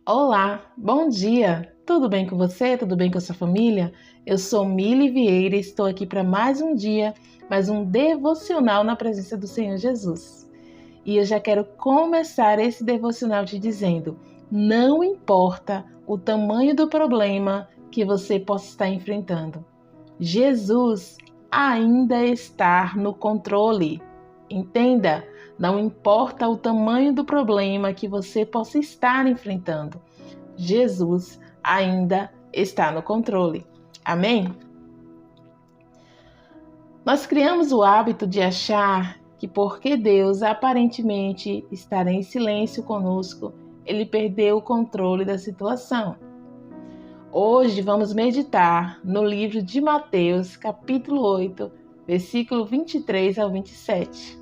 Olá, bom dia! Tudo bem com você? Tudo bem com a sua família? Eu sou Mili Vieira e estou aqui para mais um dia, mais um devocional na presença do Senhor Jesus. E eu já quero começar esse devocional te dizendo: não importa o tamanho do problema que você possa estar enfrentando, Jesus ainda está no controle. Entenda, não importa o tamanho do problema que você possa estar enfrentando, Jesus ainda está no controle. Amém? Nós criamos o hábito de achar que porque Deus aparentemente estará em silêncio conosco, Ele perdeu o controle da situação. Hoje vamos meditar no livro de Mateus, capítulo 8, versículo 23 ao 27.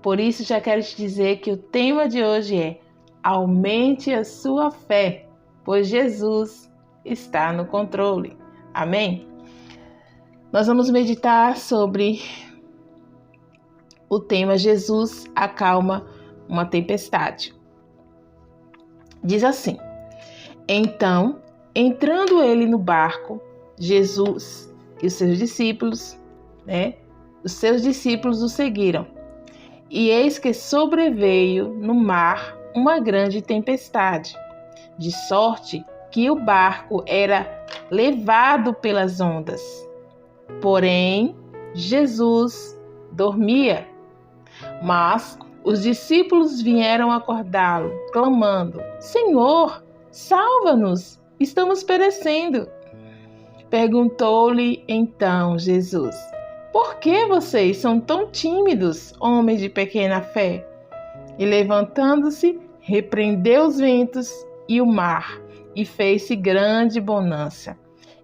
Por isso já quero te dizer que o tema de hoje é: aumente a sua fé, pois Jesus está no controle. Amém? Nós vamos meditar sobre o tema Jesus acalma uma tempestade. Diz assim: então, entrando ele no barco, Jesus e os seus discípulos o seguiram. E eis que sobreveio no mar uma grande tempestade, de sorte que o barco era levado pelas ondas. Porém, Jesus dormia. Mas os discípulos vieram acordá-lo, clamando: Senhor, salva-nos, estamos perecendo. Perguntou-lhe então Jesus: por que vocês são tão tímidos, homens de pequena fé? E levantando-se, repreendeu os ventos e o mar, e fez-se grande bonança.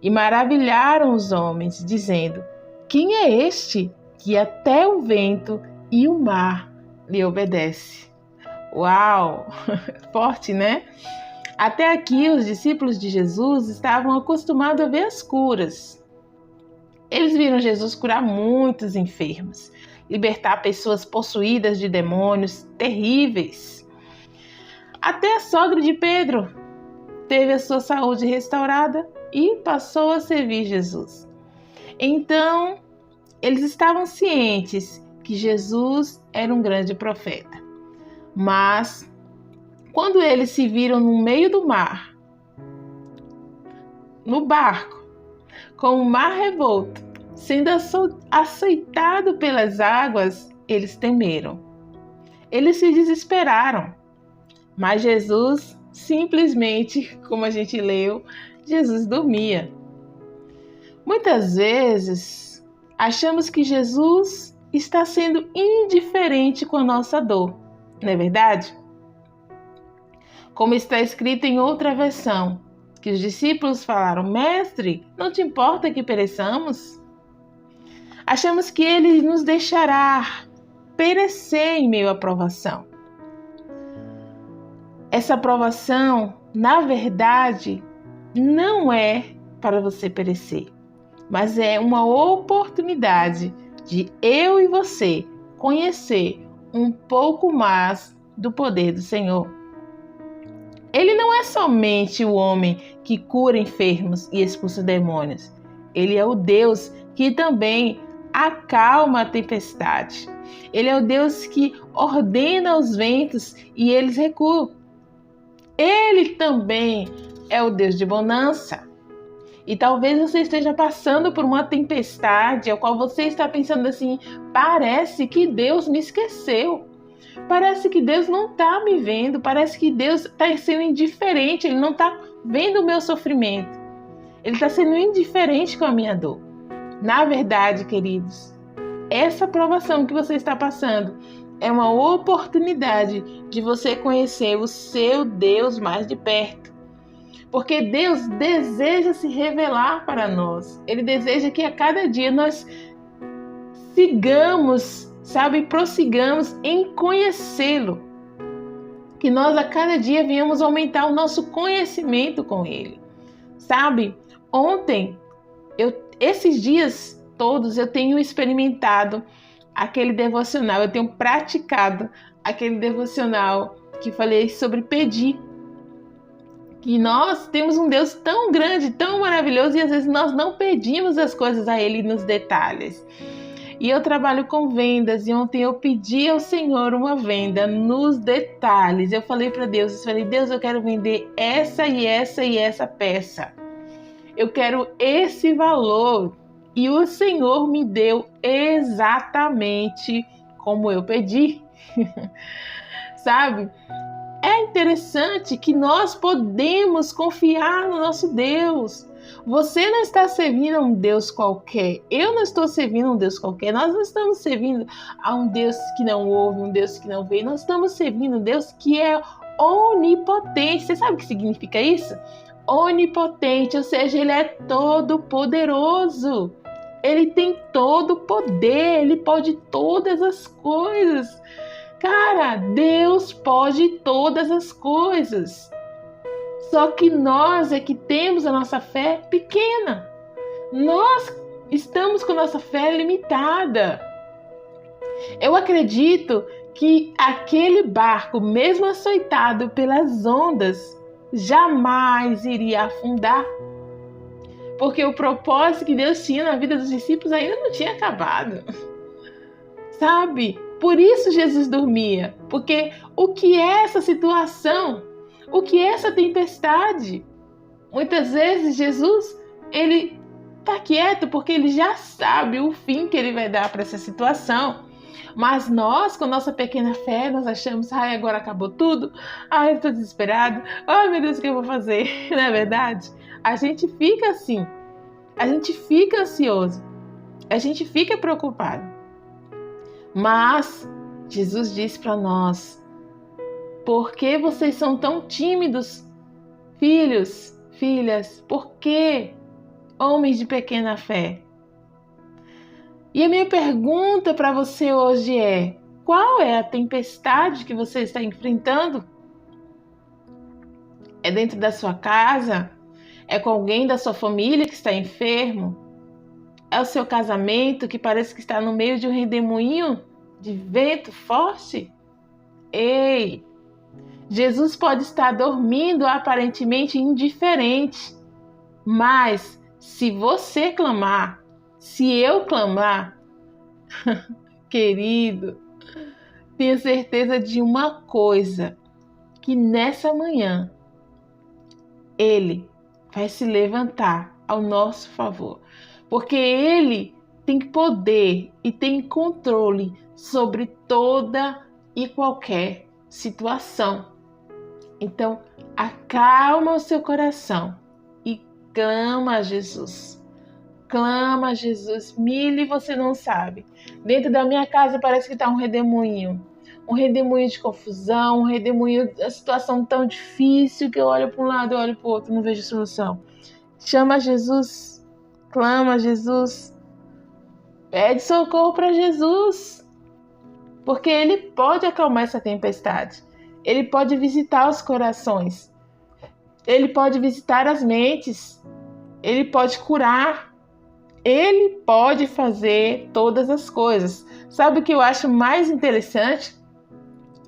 E maravilharam os homens, dizendo: quem é este que até o vento e o mar lhe obedece? Uau! Forte, né? Até aqui os discípulos de Jesus estavam acostumados a ver as curas. Eles viram Jesus curar muitos enfermos, libertar pessoas possuídas de demônios terríveis. Até a sogra de Pedro teve a sua saúde restaurada e passou a servir Jesus. Então, eles estavam cientes que Jesus era um grande profeta. Mas, quando eles se viram no meio do mar, no barco, com o mar revolto, sendo açoitado pelas águas, eles temeram. Eles se desesperaram. Mas Jesus, simplesmente, como a gente leu, Jesus dormia. Muitas vezes, achamos que Jesus está sendo indiferente com a nossa dor, não é verdade? Como está escrito em outra versão, que os discípulos falaram: Mestre, não te importa que pereçamos? Achamos que ele nos deixará perecer em meio à provação. Essa provação, na verdade, não é para você perecer, mas é uma oportunidade de eu e você conhecer um pouco mais do poder do Senhor. Ele não é somente o homem que cura enfermos e expulsa demônios. Ele é o Deus que também acalma a tempestade. Ele é o Deus que ordena os ventos e eles recuam. Ele também é o Deus de bonança. E talvez você esteja passando por uma tempestade, a qual você está pensando assim: parece que Deus me esqueceu. Parece que Deus não está me vendo, parece que Deus está sendo indiferente, Ele não está vendo o meu sofrimento. Ele está sendo indiferente com a minha dor. Na verdade, queridos, essa provação que você está passando é uma oportunidade de você conhecer o seu Deus mais de perto. Porque Deus deseja se revelar para nós. Ele deseja que a cada dia nós prossigamos em conhecê-lo. Que nós a cada dia venhamos aumentar o nosso conhecimento com Ele. Esses dias todos eu tenho experimentado aquele devocional, eu tenho praticado aquele devocional que falei sobre pedir. que nós temos um Deus tão grande, tão maravilhoso, e às vezes nós não pedimos as coisas a Ele nos detalhes. E eu trabalho com vendas, e ontem eu pedi ao Senhor uma venda nos detalhes. Eu falei para Deus, Deus, eu quero vender essa e essa e essa peça. Eu quero esse valor. E o Senhor me deu exatamente como eu pedi. Sabe? É interessante que nós podemos confiar no nosso Deus. Você não está servindo a um Deus qualquer. Eu não estou servindo a um Deus qualquer. Nós não estamos servindo a um Deus que não ouve, um Deus que não vê. Nós estamos servindo um Deus que é onipotente. Você sabe o que significa isso? Onipotente, ou seja, Ele é todo poderoso. Ele tem todo o poder, Ele pode todas as coisas. Cara, Deus pode todas as coisas. Só que nós é que temos a nossa fé pequena. Nós estamos com a nossa fé limitada. Eu acredito que aquele barco, mesmo açoitado pelas ondas, jamais iria afundar. Porque o propósito que Deus tinha na vida dos discípulos ainda não tinha acabado. Sabe? Por isso Jesus dormia. Porque o que é essa situação? O que é essa tempestade? Muitas vezes Jesus, ele está quieto porque ele já sabe o fim que ele vai dar para essa situação. Mas nós, com nossa pequena fé, nós achamos, agora acabou tudo. Eu estou desesperado. Meu Deus, o que eu vou fazer? Não é verdade? A gente fica assim. A gente fica ansioso. A gente fica preocupado. Mas Jesus disse para nós: por que vocês são tão tímidos, filhos, filhas? Por que, homens de pequena fé? E a minha pergunta para você hoje é: qual é a tempestade que você está enfrentando? É dentro da sua casa? É com alguém da sua família que está enfermo? É o seu casamento que parece que está no meio de um redemoinho de vento forte? Ei! Jesus pode estar dormindo aparentemente indiferente, mas se você clamar, se eu clamar, querido, tenha certeza de uma coisa, que nessa manhã Ele vai se levantar ao nosso favor, porque Ele tem poder e tem controle sobre toda e qualquer situação. Então, acalma o seu coração e clama a Jesus. Clama a Jesus. Mili, você não sabe. Dentro da minha casa parece que está um redemoinho. Um redemoinho de confusão, um redemoinho, a situação tão difícil que eu olho para um lado, eu olho para o outro, não vejo solução. Chama Jesus. Clama a Jesus. Pede socorro para Jesus. Porque Ele pode acalmar essa tempestade. Ele pode visitar os corações. Ele pode visitar as mentes. Ele pode curar. Ele pode fazer todas as coisas. Sabe o que eu acho mais interessante?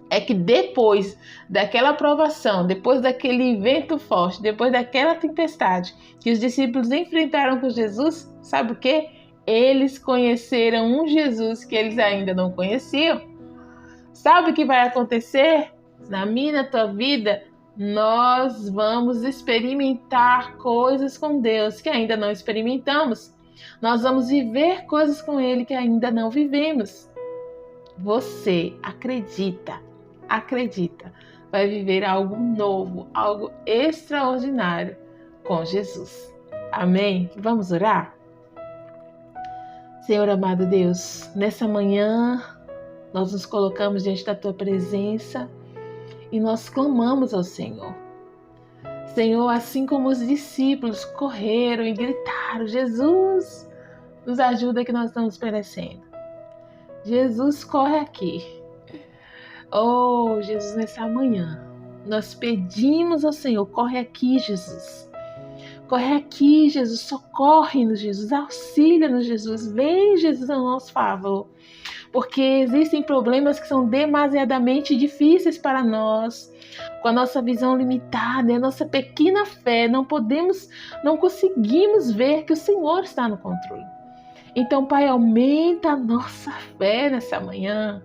É que depois daquela provação, depois daquele vento forte, depois daquela tempestade que os discípulos enfrentaram com Jesus, sabe o que? Eles conheceram um Jesus que eles ainda não conheciam. Sabe o que vai acontecer? Na minha, na tua vida, nós vamos experimentar coisas com Deus que ainda não experimentamos. Nós vamos viver coisas com Ele que ainda não vivemos. Você acredita, vai viver algo novo, algo extraordinário com Jesus. Amém? Vamos orar? Senhor amado Deus, nessa manhã nós nos colocamos diante da Tua presença e nós clamamos ao Senhor. Senhor, assim como os discípulos correram e gritaram: Jesus, nos ajuda que nós estamos perecendo. Jesus, corre aqui. Oh, Jesus, nessa manhã, nós pedimos ao Senhor: corre aqui, Jesus. Corre aqui, Jesus, socorre-nos, Jesus, auxilia-nos, Jesus. Vem, Jesus, ao nosso favor. porque existem problemas que são demasiadamente difíceis para nós. Com a nossa visão limitada e a nossa pequena fé, não conseguimos ver que o Senhor está no controle. Então, Pai, aumenta a nossa fé nessa manhã.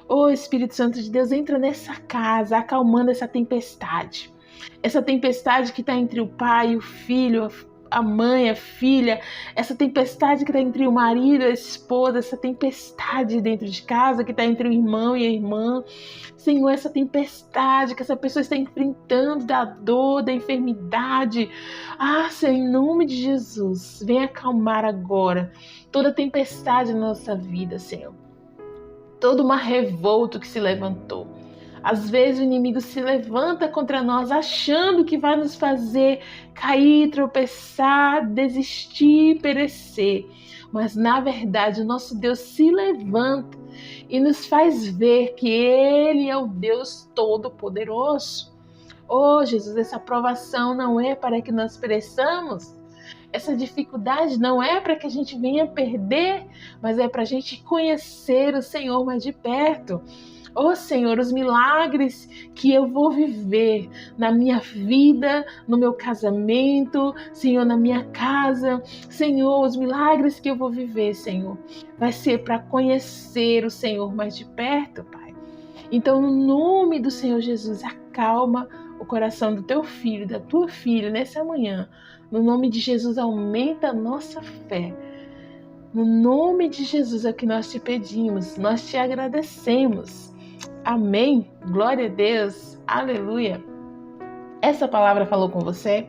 Ô Espírito Santo de Deus, entra nessa casa, acalmando essa tempestade. Essa tempestade que está entre o pai e o filho, a mãe, a filha, essa tempestade que está entre o marido e a esposa, essa tempestade dentro de casa que está entre o irmão e a irmã. Senhor, essa tempestade que essa pessoa está enfrentando da dor, da enfermidade. Senhor, em nome de Jesus, vem acalmar agora toda tempestade na nossa vida, Senhor. Todo mar revolto que se levantou. Às vezes o inimigo se levanta contra nós achando que vai nos fazer cair, tropeçar, desistir, perecer. Mas na verdade o nosso Deus se levanta e nos faz ver que Ele é o Deus Todo-Poderoso. Oh Jesus, essa provação não é para que nós pereçamos. Essa dificuldade não é para que a gente venha perder, mas é para a gente conhecer o Senhor mais de perto. Oh Senhor, os milagres que eu vou viver na minha vida, no meu casamento, Senhor, na minha casa, Senhor, os milagres que eu vou viver, Senhor, vai ser para conhecer o Senhor mais de perto, Pai. Então, no nome do Senhor Jesus, acalma o coração do teu filho, da tua filha nessa manhã. No nome de Jesus, aumenta a nossa fé. No nome de Jesus é o que nós te pedimos, nós te agradecemos. Amém? Glória a Deus. Aleluia. Essa palavra falou com você?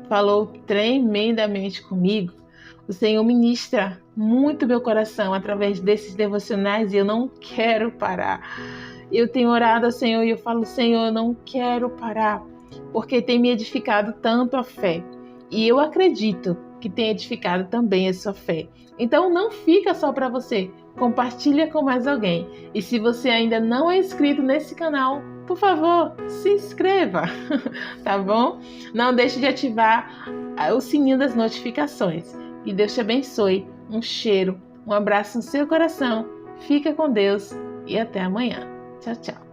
Falou tremendamente comigo. O Senhor ministra muito meu coração através desses devocionais e eu não quero parar. Eu tenho orado ao Senhor e eu falo, Senhor, eu não quero parar, porque tem me edificado tanto a fé. E eu acredito que tem edificado também a sua fé. Então não fica só para você. Compartilha com mais alguém. E se você ainda não é inscrito nesse canal, por favor, se inscreva, tá bom? Não deixe de ativar o sininho das notificações. E Deus te abençoe. Um cheiro, um abraço no seu coração. Fica com Deus e até amanhã. Tchau, tchau.